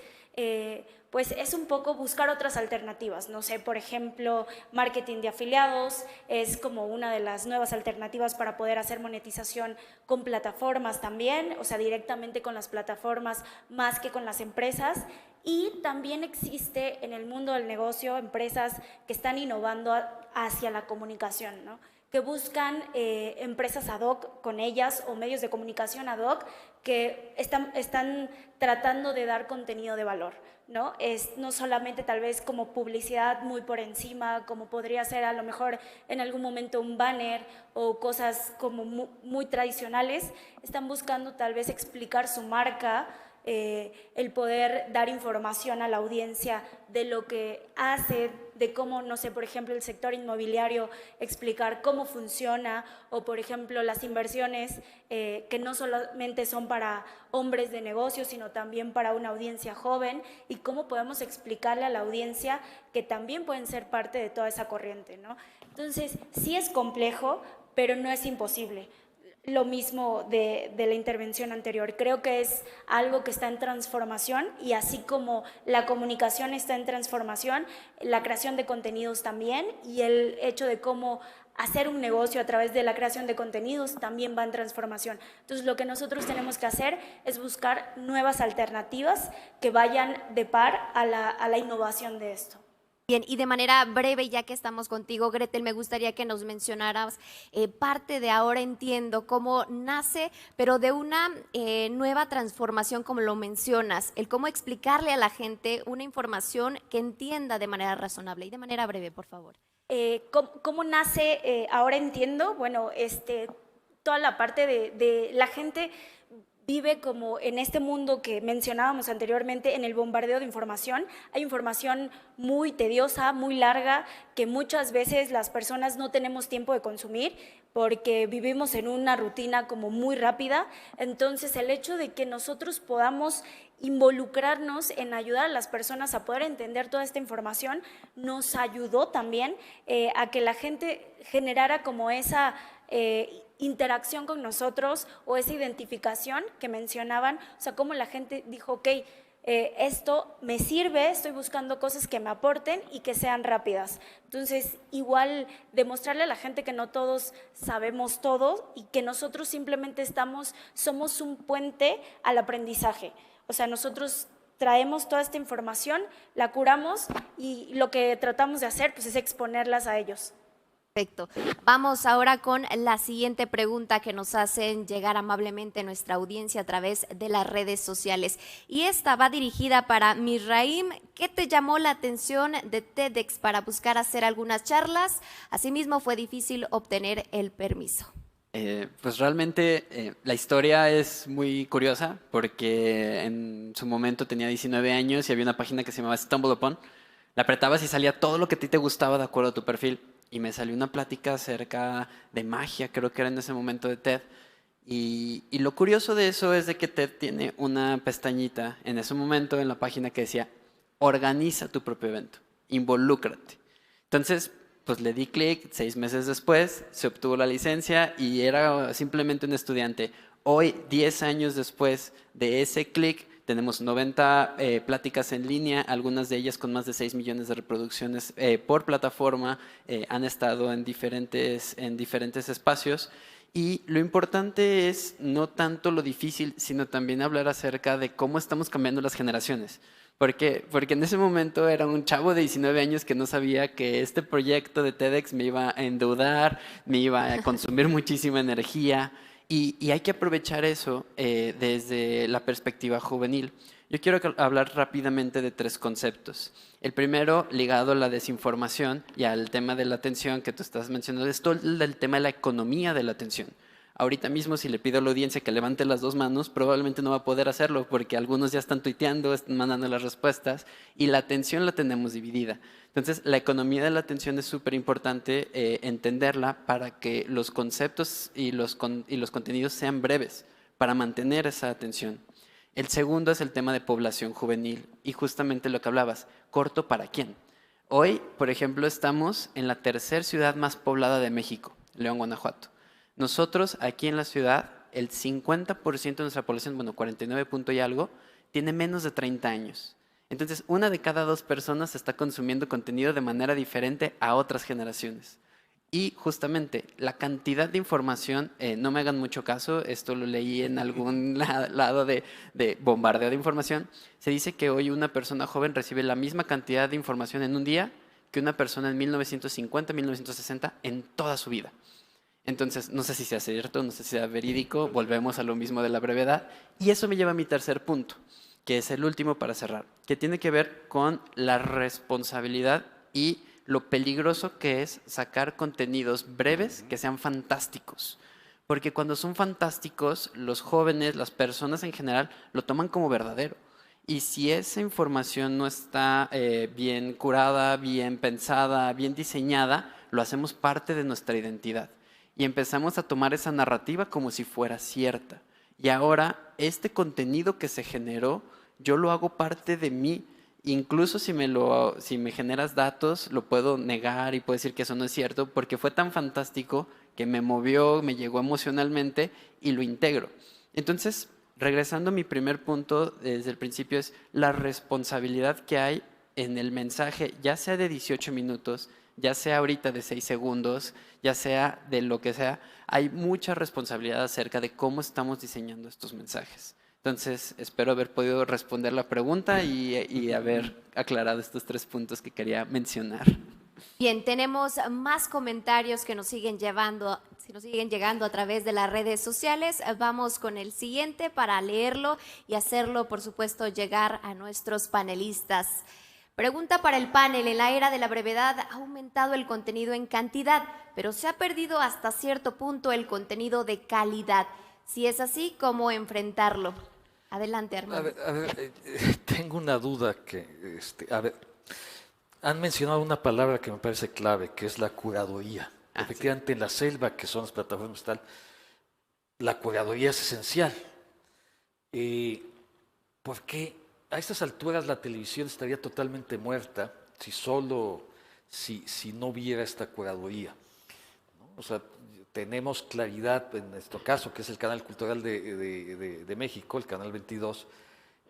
pues es un poco buscar otras alternativas. No sé, por ejemplo, marketing de afiliados es como una de las nuevas alternativas para poder hacer monetización con plataformas también, o sea, directamente con las plataformas más que con las empresas. Y también existe en el mundo del negocio empresas que están innovando hacia la comunicación, ¿no?, que buscan empresas ad hoc con ellas o medios de comunicación ad hoc que están tratando de dar contenido de valor, ¿no? Es no solamente tal vez como publicidad muy por encima, como podría ser a lo mejor en algún momento un banner o cosas como muy tradicionales, están buscando tal vez explicar su marca el poder dar información a la audiencia de lo que hace, de cómo, no sé, por ejemplo, el sector inmobiliario, explicar cómo funciona, o por ejemplo las inversiones que no solamente son para hombres de negocios, sino también para una audiencia joven, y cómo podemos explicarle a la audiencia que también pueden ser parte de toda esa corriente, ¿no? Entonces, sí es complejo, pero no es imposible. Lo mismo de la intervención anterior. Creo que es algo que está en transformación, y así como la comunicación está en transformación, la creación de contenidos también, y el hecho de cómo hacer un negocio a través de la creación de contenidos también va en transformación. Entonces, lo que nosotros tenemos que hacer es buscar nuevas alternativas que vayan de par a la innovación de esto. Bien, y de manera breve, ya que estamos contigo, Gretel, me gustaría que nos mencionaras parte de Ahora Entiendo, cómo nace, pero de una nueva transformación, como lo mencionas, el cómo explicarle a la gente una información que entienda de manera razonable, y de manera breve, por favor. ¿Cómo nace Ahora Entiendo? Bueno, toda la parte de la gente vive como en este mundo que mencionábamos anteriormente, en el bombardeo de información. Hay información muy tediosa, muy larga, que muchas veces las personas no tenemos tiempo de consumir porque vivimos en una rutina como muy rápida. Entonces, el hecho de que nosotros podamos involucrarnos en ayudar a las personas a poder entender toda esta información nos ayudó también a que la gente generara como esa interacción con nosotros, o esa identificación que mencionaban, o sea, cómo la gente dijo, ok, esto me sirve, estoy buscando cosas que me aporten y que sean rápidas. Entonces, igual demostrarle a la gente que no todos sabemos todo, y que nosotros simplemente somos un puente al aprendizaje. O sea, nosotros traemos toda esta información, la curamos, y lo que tratamos de hacer pues es exponerlas a ellos. Perfecto. Vamos ahora con la siguiente pregunta que nos hacen llegar amablemente nuestra audiencia a través de las redes sociales. Y esta va dirigida para Misraim. ¿Qué te llamó la atención de TEDx para buscar hacer algunas charlas? Asimismo, ¿fue difícil obtener el permiso? Pues realmente la historia es muy curiosa, porque en su momento tenía 19 años y había una página que se llamaba StumbleUpon. La apretabas y salía todo lo que a ti te gustaba de acuerdo a tu perfil. Y me salió una plática acerca de magia, creo que era en ese momento, de TED. Y lo curioso de eso es de que TED tiene una pestañita en ese momento en la página que decía: organiza tu propio evento, involúcrate. Entonces, pues le di clic, 6 meses después se obtuvo la licencia y era simplemente un estudiante. Hoy, 10 años después de ese clic, tenemos 90 pláticas en línea, algunas de ellas con más de 6 millones de reproducciones por plataforma, han estado en diferentes espacios. Y lo importante es no tanto lo difícil, sino también hablar acerca de cómo estamos cambiando las generaciones. Porque en ese momento era un chavo de 19 años que no sabía que este proyecto de TEDx me iba a endeudar, me iba a consumir muchísima energía. Y hay que aprovechar eso desde la perspectiva juvenil. Yo quiero hablar rápidamente de 3 conceptos. El primero, ligado a la desinformación y al tema de la atención que tú estás mencionando, es todo el tema de la economía de la atención. Ahorita mismo, si le pido a la audiencia que levante las 2 manos, probablemente no va a poder hacerlo, porque algunos ya están tuiteando, están mandando las respuestas, y la atención la tenemos dividida. Entonces, la economía de la atención es súper importante entenderla para que los conceptos y los contenidos sean breves, para mantener esa atención. El segundo es el tema de población juvenil, y justamente lo que hablabas, ¿corto para quién? Hoy, por ejemplo, estamos en la 3ª ciudad más poblada de México, León, Guanajuato. Nosotros, aquí en la ciudad, el 50% de nuestra población, bueno, 49 punto y algo, tiene menos de 30 años. Entonces, 1 de cada 2 personas está consumiendo contenido de manera diferente a otras generaciones. Y justamente la cantidad de información, no me hagan mucho caso, esto lo leí en algún lado de bombardeo de información, se dice que hoy una persona joven recibe la misma cantidad de información en un día que una persona en 1950, 1960 en toda su vida. Entonces, no sé si sea cierto, no sé si sea verídico, volvemos a lo mismo de la brevedad. Y eso me lleva a mi tercer punto, que es el último para cerrar, que tiene que ver con la responsabilidad y lo peligroso que es sacar contenidos breves que sean fantásticos. Porque cuando son fantásticos, los jóvenes, las personas en general, lo toman como verdadero. Y si esa información no está bien curada, bien pensada, bien diseñada, lo hacemos parte de nuestra identidad. Y empezamos a tomar esa narrativa como si fuera cierta. Y ahora, este contenido que se generó, yo lo hago parte de mí. Incluso si me generas datos, lo puedo negar y puedo decir que eso no es cierto, porque fue tan fantástico que me movió, me llegó emocionalmente y lo integro. Entonces, regresando a mi primer punto desde el principio, es la responsabilidad que hay en el mensaje, ya sea de 18 minutos, ya sea ahorita de 6 segundos, ya sea de lo que sea, hay mucha responsabilidad acerca de cómo estamos diseñando estos mensajes. Entonces, espero haber podido responder la pregunta y haber aclarado estos 3 puntos que quería mencionar. Bien, tenemos más comentarios que nos siguen llegando a través de las redes sociales. Vamos con el siguiente para leerlo y hacerlo, por supuesto, llegar a nuestros panelistas. Pregunta para el panel: en la era de la brevedad ha aumentado el contenido en cantidad, pero se ha perdido hasta cierto punto el contenido de calidad. Si es así, ¿cómo enfrentarlo? Adelante, Armando. A ver, tengo una duda que, han mencionado una palabra que me parece clave, que es la curaduría. Efectivamente, en la selva, que son las plataformas tal, la curaduría es esencial. Porque a estas alturas la televisión estaría totalmente muerta si no hubiera esta curaduría, ¿no? O sea, tenemos claridad en nuestro caso, que es el canal cultural de México, el canal 22,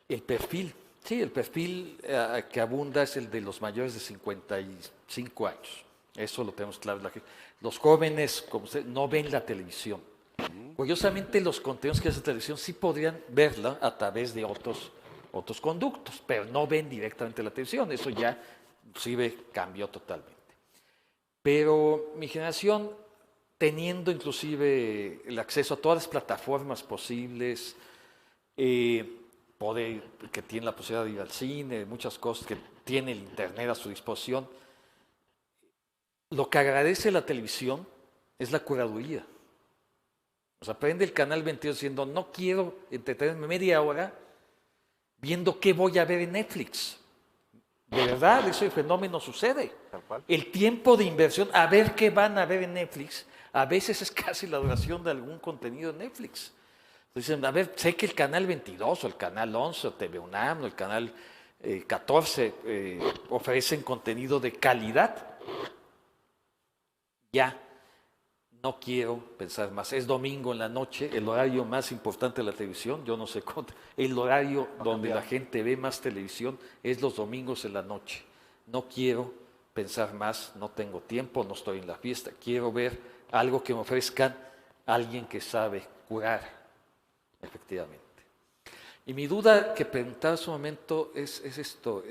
el perfil que abunda es el de los mayores de 55 años. Eso lo tenemos claro. Los jóvenes, como usted, no ven la televisión. Curiosamente, los contenidos que hace televisión sí podrían verla a través de otros conductos, pero no ven directamente la televisión. Eso ya, inclusive, cambió totalmente. Pero mi generación, teniendo inclusive el acceso a todas las plataformas posibles, que tiene la posibilidad de ir al cine, muchas cosas que tiene el internet a su disposición, lo que agradece la televisión es la curaduría. O sea, prende el canal 22 diciendo, no quiero entretenerme media hora viendo qué voy a ver en Netflix. De verdad, ese fenómeno sucede. El tiempo de inversión, a ver qué van a ver en Netflix, a veces es casi la duración de algún contenido en Netflix. Dicen, a ver, sé que el canal 22 o el canal 11 o TV UNAM o el canal 14 ofrecen contenido de calidad. Ya, no quiero pensar más. Es domingo en la noche, el horario más importante de la televisión, yo no sé cuánto. El horario donde la gente ve más televisión es los domingos en la noche. No quiero pensar más, no tengo tiempo, no estoy en la fiesta. Quiero ver algo que me ofrezcan alguien que sabe curar. Efectivamente. Y mi duda que preguntaba hace un momento es esto.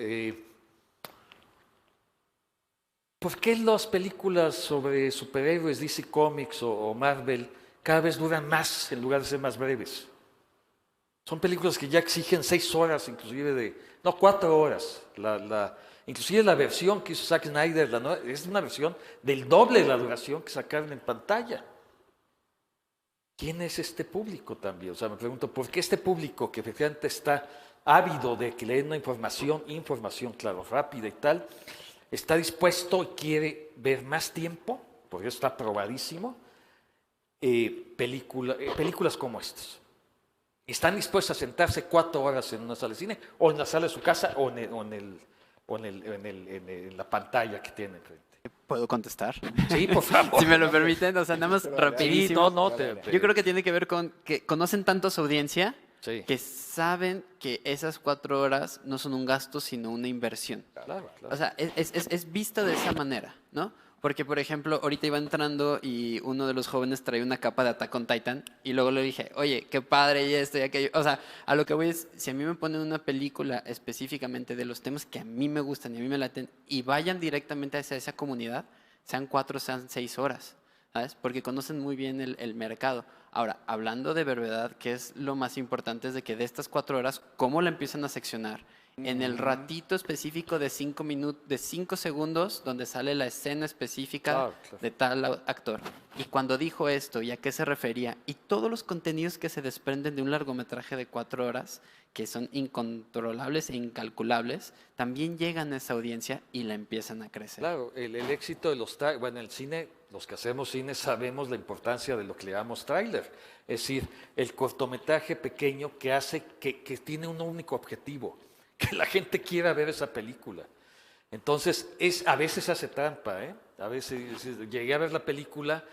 ¿Por qué las películas sobre superhéroes, DC Comics o Marvel, cada vez duran más en lugar de ser más breves? Son películas que ya exigen 6 horas, inclusive 4 horas. Inclusive la versión que hizo Zack Snyder es una versión del doble de la duración que sacaron en pantalla. ¿Quién es este público también? O sea, me pregunto, ¿por qué este público que efectivamente está ávido de que le den una información, claro, rápida y tal, está dispuesto y quiere ver más tiempo, porque eso está probadísimo, películas como estas? ¿Están dispuestos a sentarse 4 horas en una sala de cine o en la sala de su casa o en la pantalla que tienen enfrente? ¿Puedo contestar? Sí, por favor. Si me lo permiten, o sea, nada más rapidísimo. Sí, Yo creo que tiene que ver con que conocen tanto a su audiencia sí, que saben que esas 4 horas no son un gasto, sino una inversión. claro. O sea, es vista de esa manera, ¿no? Porque, por ejemplo, ahorita iba entrando y uno de los jóvenes traía una capa de Attack on Titan y luego le dije, oye, qué padre y esto y aquello. O sea, a lo que voy es, si a mí me ponen una película específicamente de los temas que a mí me gustan y a mí me laten y vayan directamente hacia esa comunidad, sean 4, sean 6 horas, ¿sabes? Porque conocen muy bien el mercado. Ahora, hablando de brevedad, ¿qué es lo más importante? Es de que de estas 4 horas, ¿cómo la empiezan a seccionar? En el ratito específico de 5 minutos, de 5 segundos, donde sale la escena específica Claro, claro. de tal actor. Y cuando dijo esto y a qué se refería, y todos los contenidos que se desprenden de un largometraje de 4 horas, que son incontrolables e incalculables, también llegan a esa audiencia y la empiezan a crecer. Claro, el éxito de los bueno, el cine, los que hacemos cine sabemos la importancia de lo que le llamamos tráiler. Es decir, el cortometraje pequeño que hace, que tiene un único objetivo, que la gente quiera ver esa película. Entonces, a veces hace trampa, ¿eh? A veces llegué a ver la película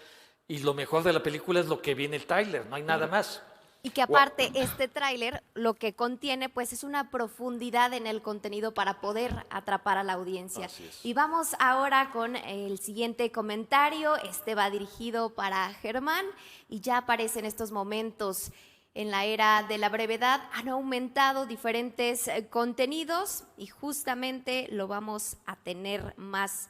y lo mejor de la película es lo que viene el tráiler, no hay nada más. Y que aparte este tráiler lo que contiene pues es una profundidad en el contenido para poder atrapar a la audiencia. Así es. Y vamos ahora con el siguiente comentario. Este va dirigido para Germán y ya aparece en estos momentos. En la era de la brevedad han aumentado diferentes contenidos y justamente lo vamos a tener más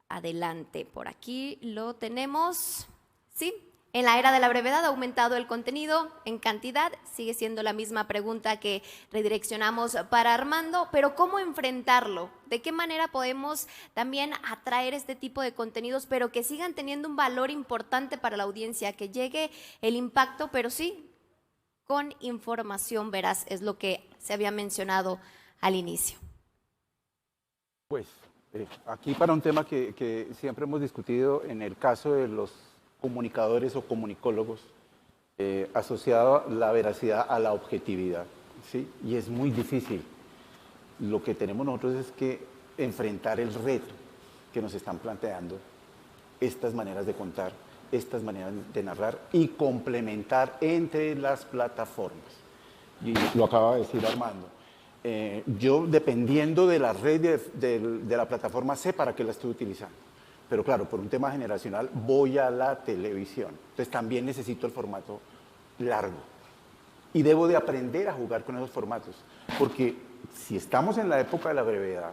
adelante. Por aquí lo tenemos. Sí. En la era de la brevedad ha aumentado el contenido en cantidad, sigue siendo la misma pregunta que redireccionamos para Armando, pero ¿cómo enfrentarlo? ¿De qué manera podemos también atraer este tipo de contenidos, pero que sigan teniendo un valor importante para la audiencia, que llegue el impacto, pero sí, con información veraz, es lo que se había mencionado al inicio? Pues aquí para un tema que siempre hemos discutido en el caso de los comunicadores o comunicólogos, asociado la veracidad a la objetividad, ¿sí? Y es muy difícil. Lo que tenemos nosotros es que enfrentar el reto que nos están planteando estas maneras de contar, estas maneras de narrar y complementar entre las plataformas. Y lo acaba de decir Armando. Yo, dependiendo de la red de la plataforma, sé para qué la estoy utilizando. Pero claro, por un tema generacional voy a la televisión. Entonces también necesito el formato largo. Y debo de aprender a jugar con esos formatos. Porque si estamos en la época de la brevedad,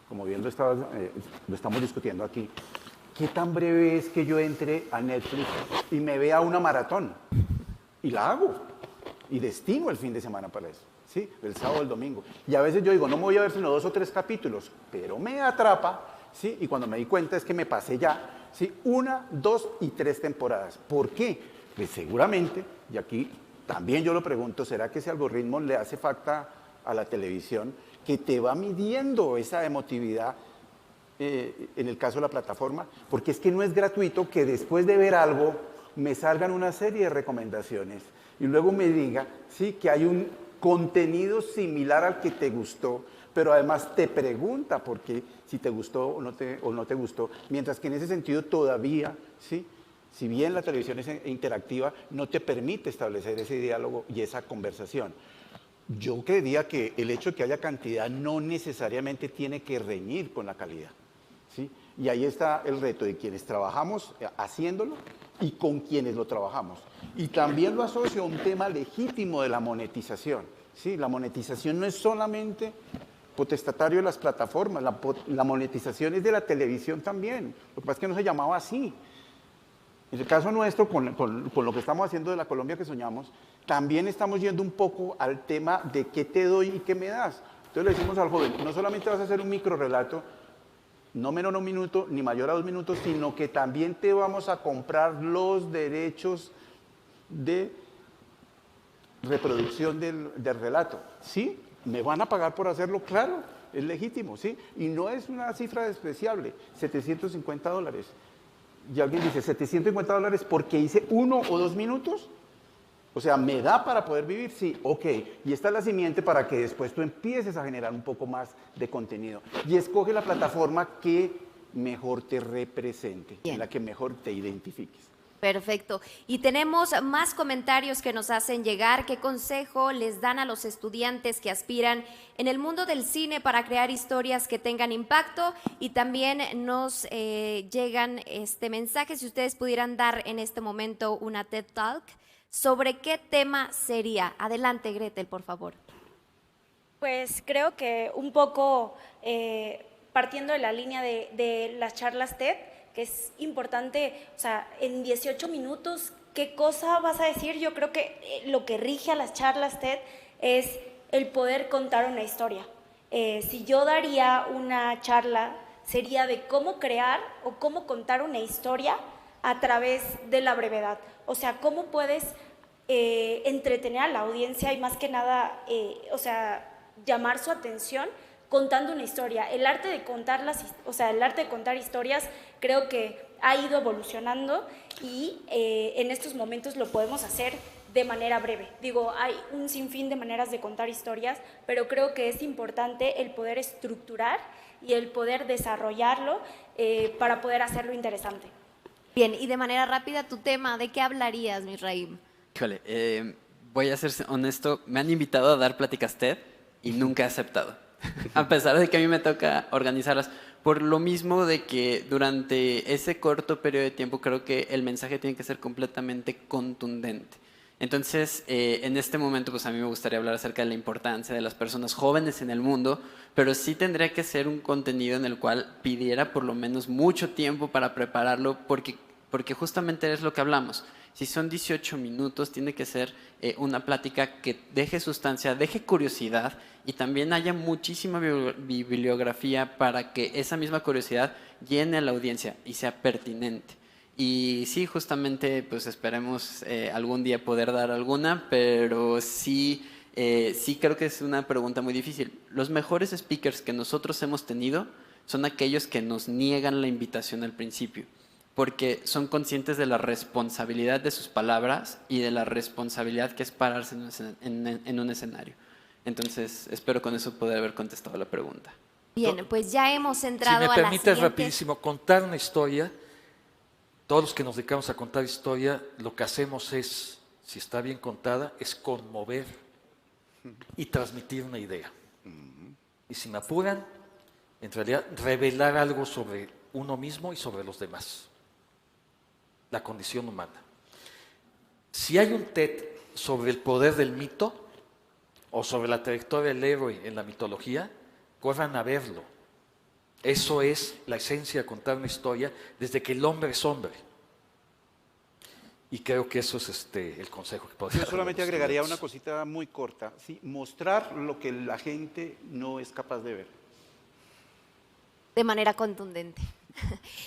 como bien lo estamos discutiendo aquí, ¿qué tan breve es que yo entre a Netflix y me vea una maratón? Y la hago. Y destino el fin de semana para eso. ¿Sí? El sábado o el domingo. Y a veces yo digo, no me voy a ver sino 2 o 3 capítulos, pero me atrapa. ¿Sí? Y cuando me di cuenta es que me pasé ya, ¿sí? 1, 2 y 3 temporadas. ¿Por qué? Pues seguramente, y aquí también yo lo pregunto, ¿será que ese algoritmo le hace falta a la televisión que te va midiendo esa emotividad en el caso de la plataforma? Porque es que no es gratuito que después de ver algo me salgan una serie de recomendaciones y luego me diga, sí, que hay un contenido similar al que te gustó, pero además te pregunta por qué, si te gustó o no te gustó, mientras que en ese sentido todavía, ¿sí? Si bien la televisión es interactiva, no te permite establecer ese diálogo y esa conversación. Yo creería que el hecho de que haya cantidad no necesariamente tiene que reñir con la calidad, ¿sí? Y ahí está el reto de quienes trabajamos haciéndolo y con quienes lo trabajamos. Y también lo asocio a un tema legítimo de la monetización, ¿sí? La monetización no es solamente potestatario de las plataformas, la monetización es de la televisión también. Lo que pasa es que no se llamaba así. En el caso nuestro, con lo que estamos haciendo de la Colombia que soñamos, también estamos yendo un poco al tema de qué te doy y qué me das. Entonces le decimos al joven, no solamente vas a hacer un microrrelato, no menor a 1 minuto, ni mayor a 2 minutos, sino que también te vamos a comprar los derechos de reproducción del relato. ¿Sí? ¿Me van a pagar por hacerlo? Claro, es legítimo, ¿sí? Y no es una cifra despreciable, $750. Y alguien dice, $750 porque hice 1 o 2 minutos. O sea, ¿me da para poder vivir? Sí, ok. Y esta es la simiente para que después tú empieces a generar un poco más de contenido. Y escoge la plataforma que mejor te represente, en la que mejor te identifiques. Perfecto. Y tenemos más comentarios que nos hacen llegar. ¿Qué consejo les dan a los estudiantes que aspiran en el mundo del cine para crear historias que tengan impacto? Y también nos llegan este mensaje, si ustedes pudieran dar en este momento una TED Talk, ¿sobre qué tema sería? Adelante, Gretel, por favor. Pues creo que un poco partiendo de la línea de las charlas TED, que es importante, o sea, en 18 minutos qué cosa vas a decir. Yo creo que lo que rige a las charlas TED es el poder contar una historia. Si yo daría una charla, sería de cómo crear o cómo contar una historia a través de la brevedad. O sea, cómo puedes entretener a la audiencia y más que nada, llamar su atención contando una historia. El arte de contar el arte de contar historias creo que ha ido evolucionando y en estos momentos lo podemos hacer de manera breve. Digo, hay un sinfín de maneras de contar historias, pero creo que es importante el poder estructurar y el poder desarrollarlo para poder hacerlo interesante. Bien, y de manera rápida, tu tema, ¿de qué hablarías, Misraim? Híjole, voy a ser honesto, me han invitado a dar pláticas TED y nunca he aceptado. A pesar de que a mí me toca organizarlas, por lo mismo de que durante ese corto periodo de tiempo creo que el mensaje tiene que ser completamente contundente. Entonces, en este momento, pues a mí me gustaría hablar acerca de la importancia de las personas jóvenes en el mundo, pero sí tendría que ser un contenido en el cual pidiera por lo menos mucho tiempo para prepararlo, porque justamente es lo que hablamos. Si son 18 minutos, tiene que ser una plática que deje sustancia, deje curiosidad y también haya muchísima bibliografía para que esa misma curiosidad llene a la audiencia y sea pertinente. Y sí, justamente, pues esperemos algún día poder dar alguna, pero sí creo que es una pregunta muy difícil. Los mejores speakers que nosotros hemos tenido son aquellos que nos niegan la invitación al principio, porque son conscientes de la responsabilidad de sus palabras y de la responsabilidad que es pararse en un escenario. Entonces, espero con eso poder haber contestado la pregunta. Bien, pues ya hemos entrado a la Si me permites siguiente. rapidísimo, contar una historia, todos los que nos dedicamos a contar historia, lo que hacemos es, si está bien contada, es conmover y transmitir una idea. Y si me apuran, en realidad, revelar algo sobre uno mismo y sobre los demás. La condición humana. Si hay un TED sobre el poder del mito o sobre la trayectoria del héroe en la mitología, corran a verlo. Eso es la esencia de contar una historia desde que el hombre es hombre. Y creo que eso es el consejo que podría dar. Yo solamente agregaría una cosita muy corta, ¿sí? Mostrar lo que la gente no es capaz de ver. De manera contundente.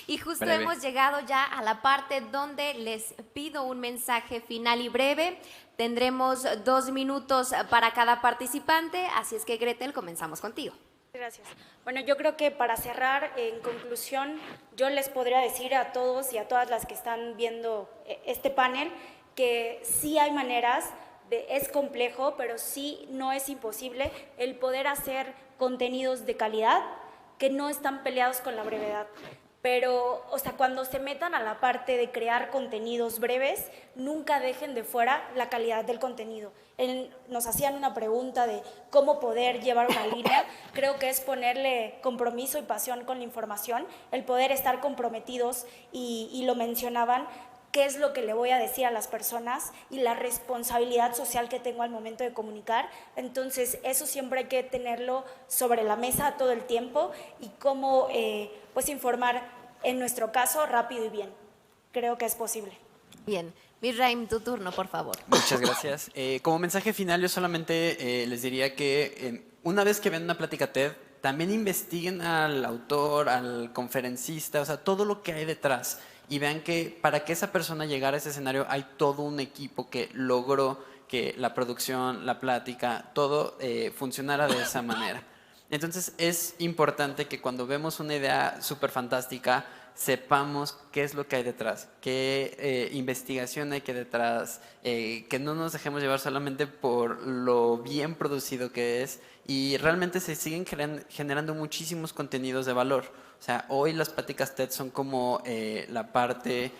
Y justo Breve. hemos llegado ya a la parte donde les pido un mensaje final y breve. Tendremos 2 minutos para cada participante, así es que Gretel, comenzamos contigo. Gracias. Bueno, yo creo que para cerrar, en conclusión, yo les podría decir a todos y a todas las que están viendo este panel que sí hay maneras, es complejo, pero sí no es imposible el poder hacer contenidos de calidad que no están peleados con la brevedad. Pero, o sea, cuando se metan a la parte de crear contenidos breves, nunca dejen de fuera la calidad del contenido. Nos hacían una pregunta de cómo poder llevar una línea. Creo que es ponerle compromiso y pasión con la información, el poder estar comprometidos y lo mencionaban, qué es lo que le voy a decir a las personas y la responsabilidad social que tengo al momento de comunicar. Entonces, eso siempre hay que tenerlo sobre la mesa todo el tiempo y cómo pues informar, en nuestro caso, rápido y bien. Creo que es posible. Bien, Misraim, tu turno, por favor. Muchas gracias. Como mensaje final, yo solamente les diría que una vez que ven una plática TED, también investiguen al autor, al conferencista, o sea, todo lo que hay detrás. Y vean que para que esa persona llegara a ese escenario hay todo un equipo que logró que la producción, la plática, todo funcionara de esa manera. Entonces es importante que cuando vemos una idea súper fantástica sepamos qué es lo que hay detrás, qué investigación hay que detrás, que no nos dejemos llevar solamente por lo bien producido que es y realmente se siguen generando muchísimos contenidos de valor. O sea, hoy las pláticas TED son como la parte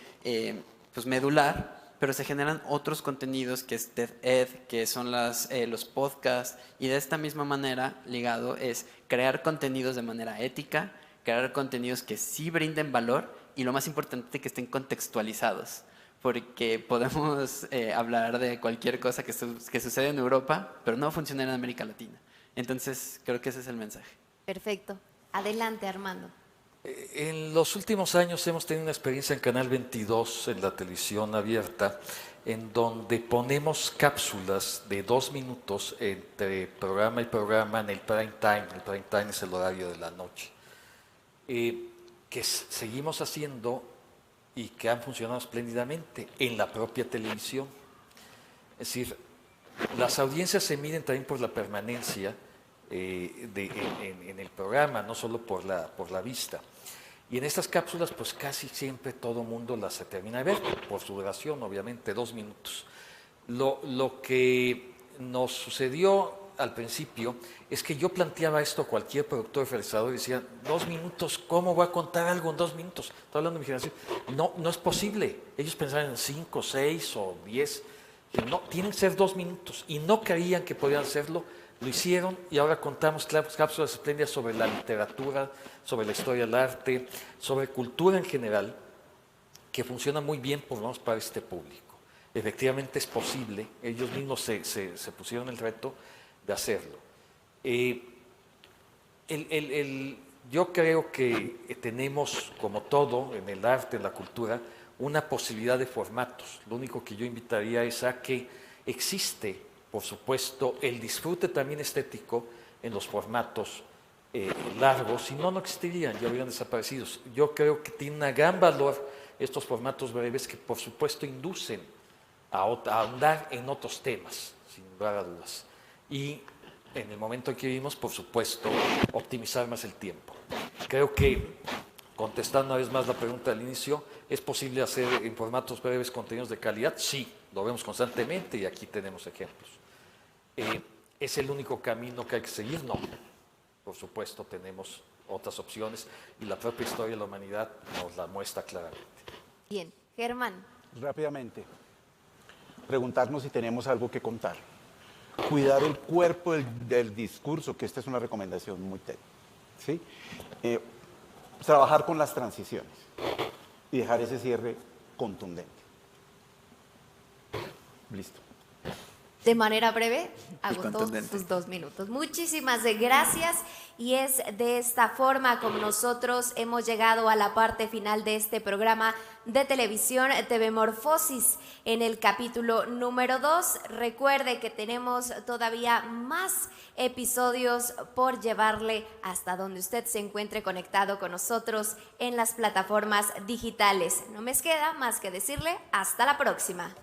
pues medular, pero se generan otros contenidos que es TED-Ed, que son los podcasts, y de esta misma manera ligado es crear contenidos de manera ética, crear contenidos que sí brinden valor y lo más importante que estén contextualizados, porque podemos hablar de cualquier cosa que sucede en Europa, pero no funciona en América Latina. Entonces creo que ese es el mensaje. Perfecto. Adelante, Armando. En los últimos años hemos tenido una experiencia en Canal 22, en la televisión abierta, en donde ponemos cápsulas de 2 minutos entre programa y programa en el prime time. El prime time es el horario de la noche. Que seguimos haciendo y que han funcionado espléndidamente en la propia televisión. Es decir, las audiencias se miden también por la permanencia en el programa, no solo por la vista. Y en estas cápsulas, pues casi siempre todo mundo las se termina de ver, por su duración, obviamente, 2 minutos. Lo que nos sucedió al principio es que yo planteaba esto a cualquier productor realizador y decía, 2 minutos, ¿cómo voy a contar algo en 2 minutos? Estoy hablando de mi generación. No es posible. Ellos pensaban en 5, 6 o 10. No, tienen que ser 2 minutos. Y no creían que podían hacerlo. Lo hicieron y ahora contamos cápsulas espléndidas sobre la literatura, sobre la historia del arte, sobre cultura en general, que funciona muy bien, por lo menos para este público. Efectivamente es posible, ellos mismos se pusieron el reto de hacerlo. Yo creo que tenemos, como todo en el arte, en la cultura, una posibilidad de formatos. Lo único que yo invitaría es a que existe, por supuesto, el disfrute también estético en los formatos largos, si no, no existirían, ya habrían desaparecido. Yo creo que tiene un gran valor estos formatos breves que, por supuesto, inducen a ahondar en otros temas, sin lugar a dudas. Y en el momento en que vivimos, por supuesto, optimizar más el tiempo. Creo que, contestando una vez más la pregunta al inicio, ¿es posible hacer en formatos breves contenidos de calidad? Sí, lo vemos constantemente y aquí tenemos ejemplos. ¿Es el único camino que hay que seguir? No. Por supuesto, tenemos otras opciones y la propia historia de la humanidad nos la muestra claramente. Bien, Germán. Rápidamente, preguntarnos si tenemos algo que contar. Cuidar el cuerpo del discurso, que esta es una recomendación muy técnica. ¿Sí? Trabajar con las transiciones y dejar ese cierre contundente. Listo. De manera breve, agotó sus 2 minutos. Muchísimas gracias y es de esta forma como nosotros hemos llegado a la parte final de este programa de televisión TV Morfosis en el capítulo número 2. Recuerde que tenemos todavía más episodios por llevarle hasta donde usted se encuentre conectado con nosotros en las plataformas digitales. No me queda más que decirle hasta la próxima.